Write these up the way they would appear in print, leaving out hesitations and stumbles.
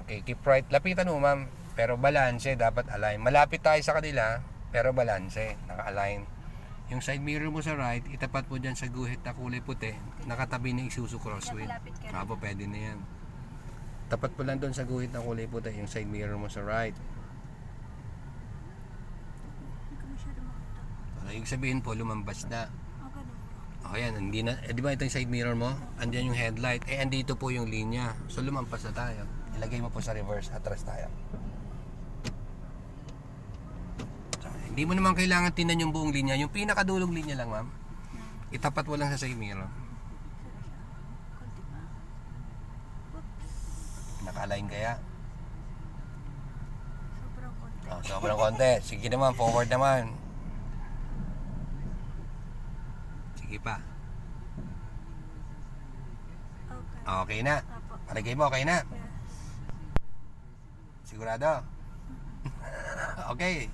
Okay, keep right. Lapitan mo, ma'am. Pero balanse, dapat align. Malapit tayo sa kanila, pero balanse, naka-align. Yung side mirror mo sa right, itapat mo dyan sa guhit na kulay puti, nakatabi ng Isuzu Crosswind. Apo, pwede na yan. Tapat po lang doon sa guhit na kulay puti, yung side mirror mo sa right. Ibig sabihin po, lumambas na. O yan, hindi na, di ba ito yung side mirror mo? Andiyan yung headlight. Andito po yung linya. So lumampas na tayo. Ilagay mo po sa reverse, atras tayo. So, hindi mo naman kailangan tinan yung buong linya. Yung pinakadulong linya lang, ma'am. Itapat mo lang sa side mirror. Naka-align kaya? Sobrang konti. Sige naman, forward naman. Sige pa. Okay na. Palagay mo, okay na. Sigurado? Okay.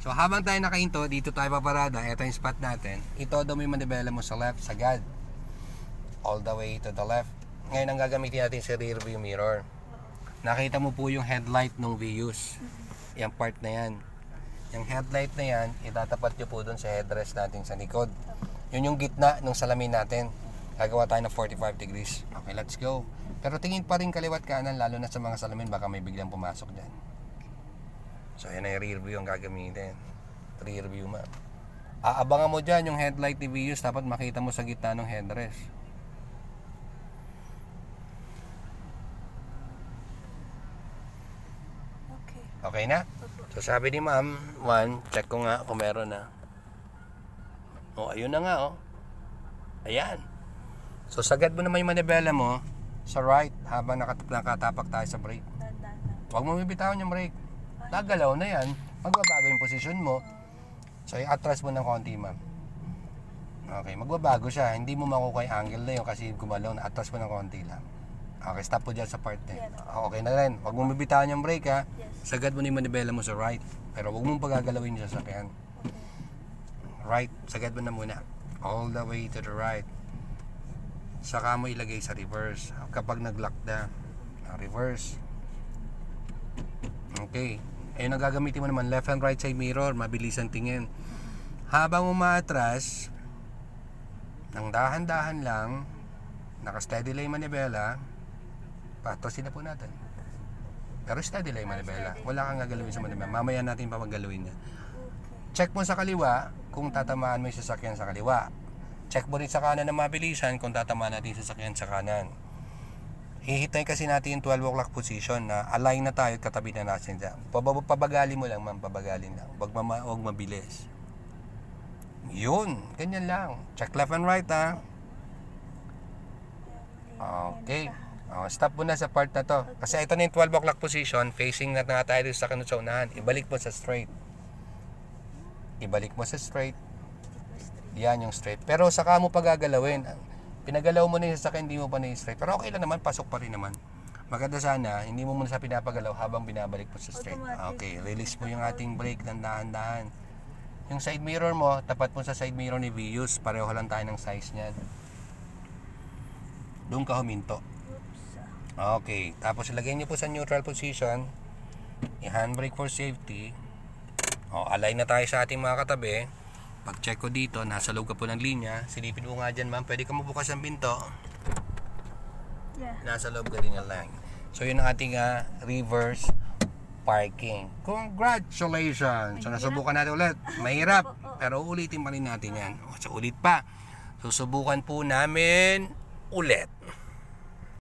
So habang tayo nakahinto, dito tayo paparada. Ito yung spot natin. Ito daw may manibela mo sa left, sagad. All the way to the left. Ngayon ang gagamitin natin sa rear view mirror. Nakita mo po yung headlight ng Vios. Yung part na yan. Yung headlight na yan, itatapat nyo po dun sa headrest natin sa likod. Yun yung gitna ng salamin natin. Gagawa tayo ng 45 degrees. Okay, let's go. Pero tingin pa rin kaliwat kanan, lalo na sa mga salamin, baka may biglang pumasok dyan. So yan ay rear view ang gagamitin. Rear view, ma'am. Aabangan mo dyan yung headlight ni Vios, dapat makita mo sa gitna ng headrest. Okay na? So sabi ni ma'am, 1, check ko nga kung meron na. Oh, ayun na nga, oh. Ayan. So sagad mo naman yung manibela mo sa right habang nakatapak tayo sa brake. Huwag mo bibitawan yung brake. Nagalaw na yan. Magbabago yung posisyon mo. So i-atras mo ng konti, ma'am. Okay, magbabago siya. Hindi mo makukuha yung angle na yun kasi gumalaw na. Atras mo ng konti lang. Okay, stop po dyan sa part na. Okay na rin. Huwag mo bibitawan yung brake, ha. Sagad mo na yung manibela mo sa right. Pero huwag mong pagagalawin yung sasakyan. Right, sagad mo na muna. All the way to the right. Saka mo ilagay sa reverse. Kapag nag-lock na, reverse. Okay. Ayun ang gagamitin mo naman, left and right side mirror. Mabilis ang tingin. Habang umaatras, nang dahan-dahan lang, naka-steady lane manibela, patrosin na po natin. Pero steady lang yung manibela. Wala kang gagalawin sa manibela. Mamaya natin pa maggalawin niya. Check mo sa kaliwa kung tatamaan mo yung sasakyan sa kaliwa. Check mo rin sa kanan na mabilisan kung tatamaan natin yung sasakyan sa kanan. Hihitayin kasi natin yung 12 o'clock position na align na tayo at katabi na natin dyan. Pabagali mo lang, ma'am. Pabagalin lang. Huwag mabilis. Yun. Ganyan lang. Check left and right, ha. Okay. Stop mo na sa part na to. Kasi ito na yung 12 o'clock position. Facing na tayo sa kanot sa unahan. Ibalik mo sa straight. Ibalik mo sa straight. Yan yung straight. Pero saka mo pagagalawin. Pinagalaw mo na yung sasakyan, hindi mo pa na yung straight. Pero okay lang naman, pasok pa rin naman. Maganda sana, hindi mo muna sa pinapagalaw habang binabalik mo sa straight. Okay, release mo yung ating brake ng dahan-dahan. Yung side mirror mo, tapat mo sa side mirror ni Vios. Pareho lang tayo ng size niyan. Doon ka huminto. Okay, tapos ilagay niyo po sa neutral position. I-handbrake for safety. Align na tayo sa ating mga katabi. Pag check ko dito, nasa loob ka po ng linya. Silipin mo nga dyan, ma'am. Pwede ka mabukas ang pinto. Yeah. Nasa loob ka din ng line. So yun ang ating reverse parking. Congratulations! So nasubukan natin ulit. Mahirap, pero ulitin pa rin natin yan. So ulit pa. Susubukan po namin ulit.